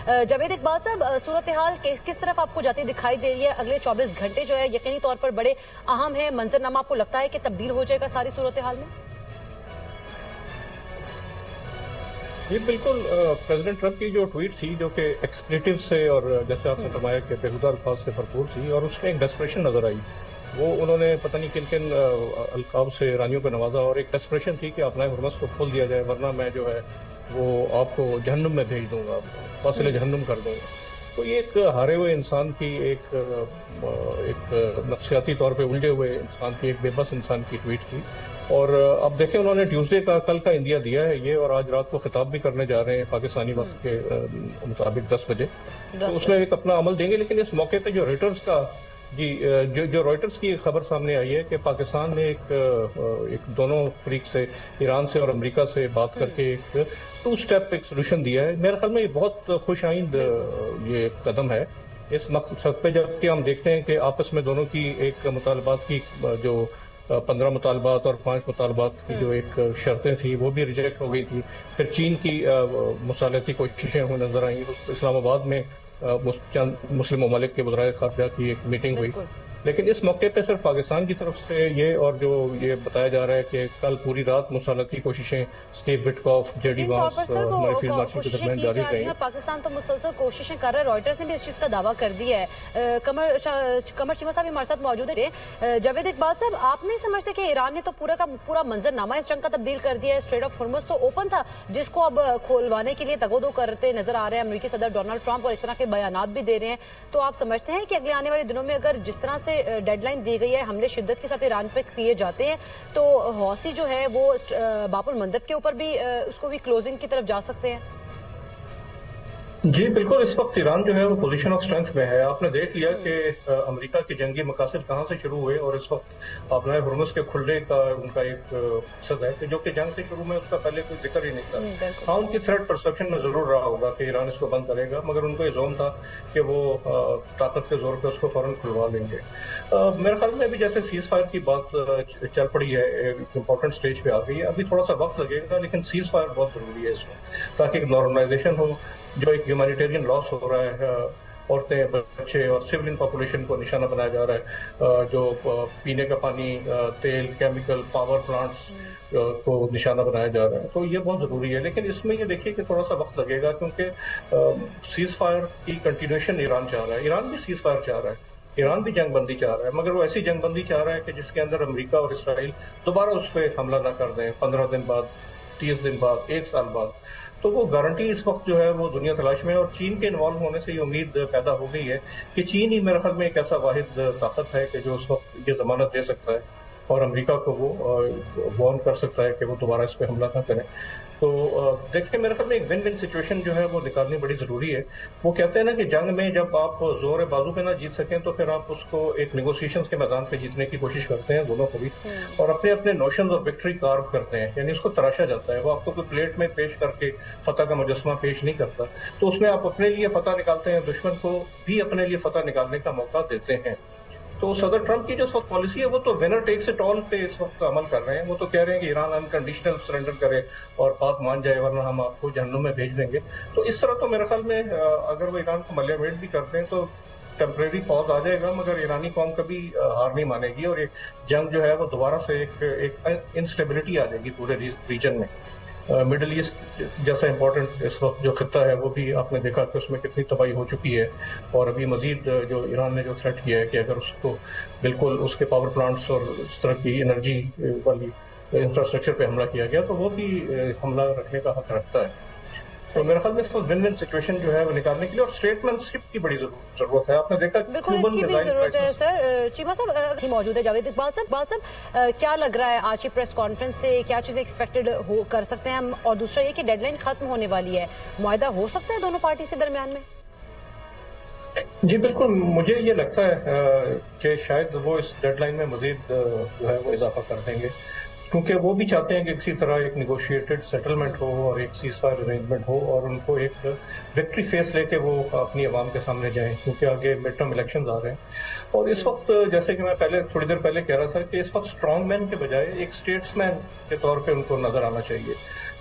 جاوید اقبال صاحب، صورتحال کس طرف آپ کو جاتی دکھائی دے رہی ہے؟ اگلے 24 گھنٹے جو ہے یقینی طور پر بڑے اہم ہے، منظرنامہ آپ کو لگتا ہے کہ تبدیل ہو جائے گا ساری صورتحال میں؟ یہ بالکل پریزیڈنٹ ٹرمپ کی جو ٹویٹ تھی جو کہ ایکسپلیٹو سے اور جیسے آپ نے فرمایا کہ بےہودہ الفاظ سے بھرپور تھی، اور اس میں ایک ڈیسپریشن نظر آئی. وہ انہوں نے پتہ نہیں کن کن القاب سے ایرانیوں کو نوازا، اور ایک ڈیسپریشن تھی کہ اپنا حرمس کو کھول دیا جائے ورنہ میں جو ہے وہ آپ کو جہنم میں بھیج دوں گا، فاصلے جہنم کر دوں گا. تو یہ ایک ہارے ہوئے انسان کی ایک نفسیاتی طور پہ الجھے ہوئے انسان کی، ایک بے بس انسان کی ٹویٹ تھی. اور اب دیکھیں انہوں نے ٹیوزڈے کا کل کا اندیا دیا ہے یہ، اور آج رات کو خطاب بھی کرنے جا رہے ہیں پاکستانی وقت کے مطابق 10 بجے، تو اس میں ایک اپنا عمل دیں گے. لیکن اس موقع پہ جو ریٹرز کا جو رائٹرز کی خبر سامنے آئی ہے کہ پاکستان نے ایک دونوں فریق سے، ایران سے اور امریکہ سے بات کر کے ایک 2 اسٹیپ ایک سولوشن دیا ہے. میرے خیال میں یہ بہت خوش آئند یہ قدم ہے اس مقصد پہ، جبکہ ہم دیکھتے ہیں کہ آپس میں دونوں کی ایک مطالبات کی جو 15 مطالبات اور 5 مطالبات کی جو ایک شرطیں تھیں وہ بھی ریجیکٹ ہو گئی تھی. پھر چین کی مصالحتی کوششیں ہوں نظر آئیں. اسلام آباد میں مسلم ممالک کے وزرائے خارجہ کی ایک میٹنگ ہوئی، لیکن اس موقع پہ صرف پاکستان کی طرف سے یہ، اور جو یہ بتایا جا رہا ہے کہ کل پوری رات مصالحتی کوششیں اسٹیو وٹکاف، جے ڈی وانس ہمارے فیلڈ مارشل کے درمیان جاری رہیں. پاکستان تو مسلسل کوششیں کر رہا ہے، رائٹرز نے بھی اس چیز کا دعویٰ کر دیا ہے. قمر چیمہ صاحب ہمارے ساتھ موجود ہے. جاوید اقبال صاحب، آپ نہیں سمجھتے کہ ایران نے تو پورا کا پورا منظرنامہ اس جنگ کا تبدیل کر دیا ہے؟ اسٹریٹ آف ہرمز تو اوپن تھا جس کو اب کھولوانے کے لیے تگودو کرتے نظر آ رہے ہیں امریکی صدر ڈونلڈ ٹرمپ، اور اس طرح کے بیانات بھی دے رہے ہیں. تو آپ سمجھتے ہیں کہ اگلے آنے والے دنوں میں اگر جس طرح سے ڈیڈ لائن دی گئی ہے، حملے شدت کے ساتھ ایران پہ کیے جاتے ہیں، تو حوثی جو ہے وہ باب المندب کے اوپر بھی اس کو بھی کلوزنگ کی طرف جا سکتے ہیں؟ جی بالکل، اس وقت ایران جو ہے وہ پوزیشن آف اسٹرینتھ میں ہے. آپ نے دیکھ لیا کہ امریکہ کے جنگی مقاصد کہاں سے شروع ہوئے، اور اس وقت اپنا ہرمز کے کھلنے کا ان کا ایک مقصد ہے کہ جو کہ جنگ سے شروع میں اس کا پہلے کوئی ذکر ہی نہیں تھا. ہاں، ان کی تھریٹ پرسپشن میں ضرور رہا ہوگا کہ ایران اس کو بند کرے گا، مگر ان کو یہ زوم تھا کہ وہ طاقت کے زور پہ اس کو فوراً کھلوا لیں گے. میرے خیال میں ابھی جیسے سیز فائر کی بات چل پڑی ہے، ایک امپورٹنٹ سٹیج پہ آ گئی ہے. ابھی تھوڑا سا وقت لگے گا، لیکن سیز فائر بہت ضروری ہے اس میں، تاکہ ایک نارملائزیشن ہو. جو ایک ہیومینیٹیرین لاس ہو رہا ہے، عورتیں، بچے اور سویلین پاپولیشن کو نشانہ بنایا جا رہا ہے، جو پینے کا پانی، تیل، کیمیکل، پاور پلانٹس کو نشانہ بنایا جا رہا ہے، تو یہ بہت ضروری ہے. لیکن اس میں یہ دیکھیے کہ تھوڑا سا وقت لگے گا، کیونکہ سیز فائر کی کنٹینیوشن ایران چاہ رہا ہے. ایران بھی سیز فائر چاہ رہا ہے، ایران بھی جنگ بندی چاہ رہا ہے، مگر وہ ایسی جنگ بندی چاہ رہا ہے کہ جس کے اندر امریکہ اور اسرائیل دوبارہ اس پہ حملہ نہ کر دیں 15 دن بعد، 30 دن بعد، 1 سال بعد. تو وہ گارنٹی اس وقت جو ہے وہ دنیا تلاش میں ہے، اور چین کے انوالو ہونے سے یہ امید پیدا ہو گئی ہے کہ چین ہی میرے خیال میں ایک ایسا واحد طاقت ہے کہ جو اس وقت یہ ضمانت دے سکتا ہے اور امریکہ کو وہ وارن کر سکتا ہے کہ وہ دوبارہ اس پہ حملہ نہ کریں. تو دیکھیں، میرے خیال میں ایک ون ون سچویشن جو ہے وہ نکالنی بڑی ضروری ہے. وہ کہتے ہیں نا کہ جنگ میں جب آپ زور بازو پہ نہ جیت سکیں تو پھر آپ اس کو ایک نیگوسیشنز کے میدان پہ جیتنے کی کوشش کرتے ہیں دونوں کو بھی، اور اپنے اپنے نوشنز اور وکٹری کارو کرتے ہیں، یعنی اس کو تراشا جاتا ہے. وہ آپ کو کوئی پلیٹ میں پیش کر کے فتح کا مجسمہ پیش نہیں کرتا، تو اس میں آپ اپنے لیے فتح نکالتے ہیں، دشمن کو بھی اپنے لیے فتح نکالنے کا موقع دیتے ہیں. تو صدر ٹرمپ کی جو اس وقت پالیسی ہے وہ تو ونر ٹیکس اٹ آل پہ اس وقت عمل کر رہے ہیں. وہ تو کہہ رہے ہیں کہ ایران انکنڈیشنل سرنڈر کرے اور پاک مان جائے ورنہ ہم آپ کو جہنم میں بھیج دیں گے. تو اس طرح تو میرے خیال میں اگر وہ ایران کو ملیمیٹ بھی کرتے ہیں تو ٹیمپریری پاز آ جائے گا، مگر ایرانی قوم کبھی ہار نہیں مانے گی، اور یہ جنگ جو ہے وہ دوبارہ سے ایک انسٹیبلٹی آ جائے گی پورے ریجن میں. مڈل ایسٹ جیسا امپورٹنٹ اس وقت جو خطہ ہے وہ بھی آپ نے دیکھا کہ اس میں کتنی تباہی ہو چکی ہے، اور ابھی مزید جو ایران نے جو تھریٹ کیا ہے کہ اگر اس کو بالکل اس کے پاور پلانٹس اور اس طرح کی انرجی والی انفراسٹرکچر پہ حملہ کیا گیا تو وہ بھی حملہ رکھنے کا حق رکھتا ہے. تو میرے خیال میں اس وقت ون ون سچویشن جو ہے وہ نکالنے کے لیے اور اسٹیٹمنٹ شپ کی بڑی ضرورت ہے. آپ نے دیکھا بالکل اس کی بھی ضرورت ہے. سر چیمہ صاحب موجود ہے جاوید اقبال صاحب، کیا لگ رہا ہے آج کی پریس کانفرنس سے کیا چیزیں ایکسپیکٹڈ کر سکتے ہیں ہم؟ اور دوسرا یہ کہ ڈیڈ لائن ختم ہونے والی ہے، معاہدہ ہو سکتا ہے دونوں پارٹی سے درمیان میں؟ جی بالکل، مجھے یہ لگتا ہے کہ شاید وہ اس ڈیڈ لائن میں مزید جو ہے وہ اضافہ کر دیں گے، کیونکہ وہ بھی چاہتے ہیں کہ کسی طرح ایک نیگوشیٹڈ سیٹلمنٹ ہو اور ایک سیز فائر ارینجمنٹ ہو، اور ان کو ایک وکٹری فیس لے کے وہ اپنی عوام کے سامنے جائیں، کیونکہ آگے مڈ ٹرم الیکشنز آ رہے ہیں. اور اس وقت جیسے کہ میں تھوڑی دیر پہلے کہہ رہا تھا کہ اس وقت اسٹرانگ مین کے بجائے ایک اسٹیٹس مین کے طور پہ ان کو نظر آنا چاہیے.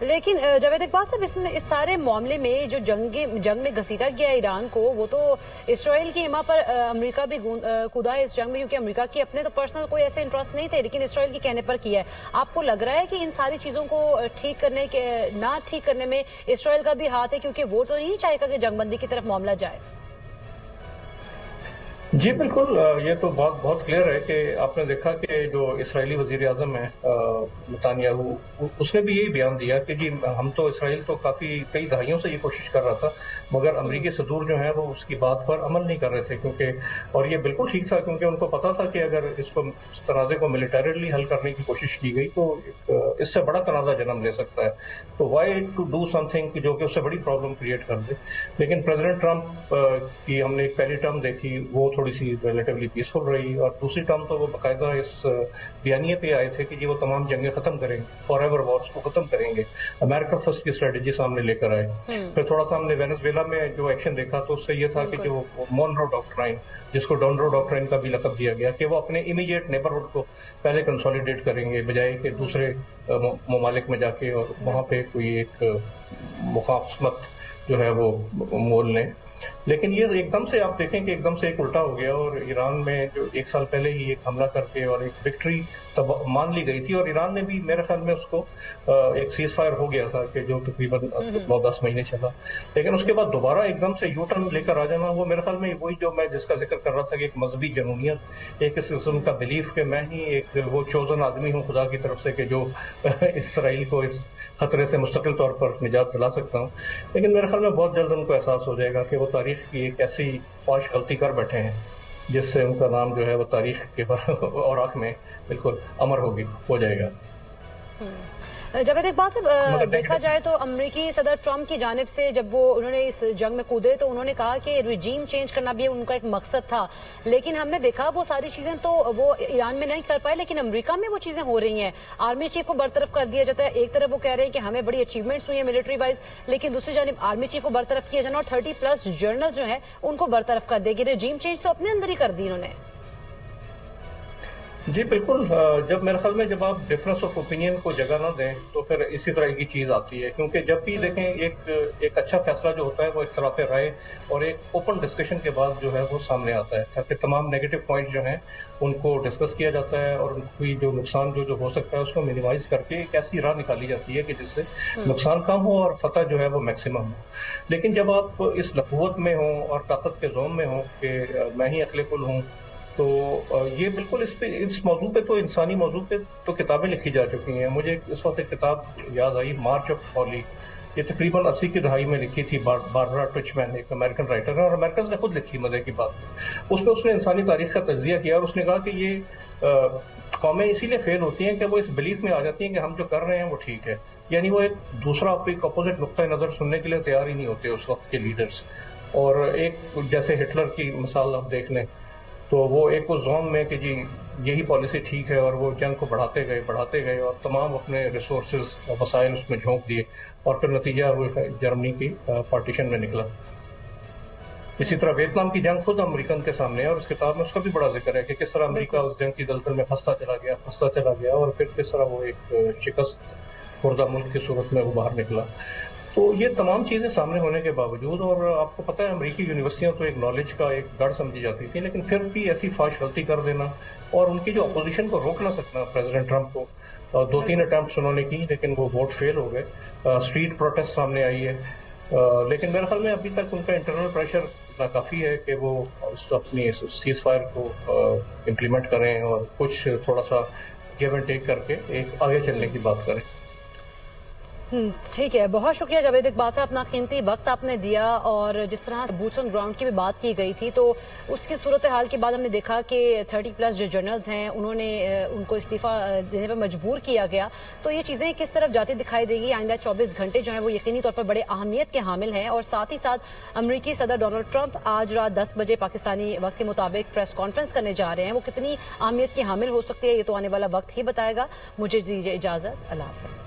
لیکن جاوید اقبال صاحب اس سارے معاملے میں جو جنگ میں گھسیٹا گیا ایران کو، وہ تو اسرائیل کی حما پر امریکہ بھی کودا ہے اس جنگ میں، کیونکہ امریکہ کے اپنے تو پرسنل کوئی ایسے انٹرسٹ نہیں تھے، لیکن اسرائیل کے کہنے پر کیا ہے۔ آپ کو لگ رہا ہے کہ ان ساری چیزوں کو نہ ٹھیک کرنے میں اسرائیل کا بھی ہاتھ ہے، کیونکہ وہ تو نہیں چاہے گا کہ جنگ بندی کی طرف معاملہ جائے؟ جی بالکل، یہ تو بہت کلیئر ہے کہ آپ نے دیکھا کہ جو اسرائیلی وزیر اعظم ہے نتانیاہو، اس نے بھی یہی بیان دیا کہ جی ہم تو اسرائیل تو کئی دہائیوں سے یہ کوشش کر رہا تھا، مگر امریکی صدور جو ہیں وہ اس کی بات پر عمل نہیں کر رہے تھے، کیونکہ اور یہ بالکل ٹھیک تھا، کیونکہ ان کو پتا تھا کہ اگر اس تنازع کو ملیٹریلی حل کرنے کی کوشش کی گئی تو اس سے بڑا تنازع جنم لے سکتا ہے، تو why to do something جو کہ اس سے بڑی پرابلم کریٹ کر دے۔ لیکن پریزیڈنٹ ٹرمپ کی ہم نے ایک پہلی ٹرم دیکھی، وہ تھوڑی سی ریلیٹیولی پیسفل رہی، اور دوسری ٹرم تو وہ باقاعدہ اس بیانیے پہ آئے تھے کہ جی وہ تمام جنگیں ختم کریں گے، فار ایور وارس کو ختم کریں گے، امریکہ فرسٹ کی اسٹریٹجی سامنے لے کر آئے۔ پھر تھوڑا سا ہم نے وینزویلا میں جو ایکشن دیکھا تو اس سے یہ تھا کہ جو مونرو ڈاکٹرائن، جس کو ڈونرو ڈاکٹرائن کا بھی لقب دیا گیا، کہ وہ اپنے امیڈیٹ نیبرہڈ کو پہلے کنسولیڈیٹ کریں گے بجائے کہ دوسرے ممالک میں جا کے اور وہاں پہ کوئی ایک مخاصمت جو ہے وہ مول لیں۔ لیکن یہ ایک دم سے آپ دیکھیں کہ ایک دم سے ایک الٹا ہو گیا، اور ایران میں جو ایک سال پہلے ہی ایک حملہ کر کے اور ایک وکٹری مان لی گئی تھی، اور ایران نے بھی میرے خیال میں اس کو ایک سیز فائر ہو گیا تھا کہ جو تقریباً 9-10 مہینے چلا، لیکن اس کے بعد دوبارہ ایک دم سے یو ٹرن لے کر آ جانا، وہ میرے خیال میں وہی جو میں جس کا ذکر کر رہا تھا کہ ایک مذہبی جنونیت، ایک اس قسم کا بلیف کہ میں ہی ایک وہ چوزن آدمی ہوں خدا کی طرف سے کہ جو اسرائیل کو اس خطرے سے مستقل طور پر نجات دلا سکتا ہوں۔ لیکن میرے خیال میں بہت جلد ان کو احساس ہو جائے گا کہ وہ تاریخ کی ایک ایسی فاش غلطی کر بیٹھے ہیں جس سے ان کا نام جو ہے وہ تاریخ کے اوراق میں بالکل امر ہو جائے گا۔ جاوید اقبال صاحب، دیکھا جائے تو امریکی صدر ٹرمپ کی جانب سے جب انہوں نے اس جنگ میں کودے تو انہوں نے کہا کہ ریجیم چینج کرنا بھی ان کا ایک مقصد تھا، لیکن ہم نے دیکھا وہ ساری چیزیں تو وہ ایران میں نہیں کر پائے، لیکن امریکہ میں وہ چیزیں ہو رہی ہیں۔ آرمی چیف کو برطرف کر دیا جاتا ہے، ایک طرف وہ کہہ رہے ہیں کہ ہمیں بڑی اچیومنٹس ہوئی ہیں ملٹری وائز، لیکن دوسری جانب آرمی چیف کو برطرف کیا جانا اور 30+ جنرل جو ہیں ان کو برطرف کر دے گی۔ ریجیم چینج تو اپنے اندر ہی کر دی انہوں نے۔ جی بالکل، جب میرے خیال میں جب آپ ڈفرینس آف اوپینین کو جگہ نہ دیں تو پھر اسی طرح کی چیز آتی ہے، کیونکہ جب بھی دیکھیں ایک اچھا فیصلہ جو ہوتا ہے وہ اختلاف رائے اور ایک اوپن ڈسکشن کے بعد جو ہے وہ سامنے آتا ہے، تاکہ تمام نیگیٹو پوائنٹ جو ہیں ان کو ڈسکس کیا جاتا ہے اور ان کی جو نقصان جو ہو سکتا ہے اس کو منیمائز کر کے ایک ایسی راہ نکالی جاتی ہے کہ جس سے نقصان کم ہو اور فتح جو ہے وہ میکسیمم ہو۔ لیکن جب آپ اس لفوت میں ہوں اور طاقت کے زوم میں ہوں کہ میں ہی عقل کل ہوں، تو یہ بالکل اس موضوع پہ تو انسانی موضوع پہ تو کتابیں لکھی جا چکی ہیں۔ مجھے اس وقت ایک کتاب یاد آئی، مارچ آف فالی، یہ تقریباً 80 کی دہائی میں لکھی تھی، باربرا ٹچمین ایک امریکن رائٹر ہے، اور امریکن نے خود لکھی، مزے کی بات، اس میں اس نے انسانی تاریخ کا تجزیہ کیا، اور اس نے کہا کہ یہ قومیں اسی لیے فیل ہوتی ہیں کہ وہ اس بلیف میں آ جاتی ہیں کہ ہم جو کر رہے ہیں وہ ٹھیک ہے، یعنی وہ ایک دوسرا ایک اپوزٹ نقطۂ نظر سننے کے لیے تیار ہی نہیں ہوتے اس وقت کے لیڈرز۔ اور ایک جیسے ہٹلر کی مثال آپ دیکھ لیں، تو وہ ایک اس زون میں کہ جی یہی پالیسی ٹھیک ہے، اور وہ جنگ کو بڑھاتے گئے اور تمام اپنے ریسورسز وسائل اس میں جھونک دیے، اور پھر نتیجہ وہ جرمنی کی پارٹیشن میں نکلا۔ اسی طرح ویتنام کی جنگ خود امریکن کے سامنے ہے، اور اس کتاب میں اس کا بھی بڑا ذکر ہے کہ کس طرح امریکہ اس جنگ کی دلدل میں پھنستا چلا گیا اور پھر کس طرح وہ ایک شکست خوردہ ملک کی صورت میں وہ باہر نکلا۔ تو یہ تمام چیزیں سامنے ہونے کے باوجود، اور آپ کو پتہ ہے امریکی یونیورسٹیاں تو ایک نالج کا ایک گڑھ سمجھی جاتی تھی، لیکن پھر بھی ایسی فاش غلطی کر دینا اور ان کی جو اپوزیشن کو روک نہ سکنا پریزیڈنٹ ٹرمپ کو، 2-3 اٹمپٹس انہوں نے کی لیکن وہ ووٹ فیل ہو گئے، اسٹریٹ پروٹیسٹ سامنے آئی ہے، لیکن میرے خیال میں ابھی تک ان کا انٹرنل پریشر اتنا کافی ہے کہ وہ اپنی سیز فائر کو امپلیمنٹ کریں اور کچھ تھوڑا سا گیو اینڈ ٹیک کر کے ایک آگے چلنے کی بات کریں۔ ٹھیک ہے، بہت شکریہ جاوید اقبال صاحب، اپنا قیمتی وقت آپ نے دیا، اور جس طرح بوٹس آن گراؤنڈ کی بھی بات کی گئی تھی تو اس کی صورتحال کے بعد ہم نے دیکھا کہ 30+ جو جنرلز ہیں ان کو استعفیٰ دینے پر مجبور کیا گیا، تو یہ چیزیں کس طرف جاتی دکھائی دے گی؟ آئندہ 24 گھنٹے جو ہیں وہ یقینی طور پر بڑے اہمیت کے حامل ہیں، اور ساتھ ہی ساتھ امریکی صدر ڈونلڈ ٹرمپ آج رات 10 بجے پاکستانی وقت کے مطابق پریس کانفرنس کرنے جا رہے ہیں، وہ کتنی اہمیت کی حامل ہو سکتی ہے یہ تو آنے والا وقت ہی بتائے گا۔ مجھے دیجیے اجازت، اللہ حافظ۔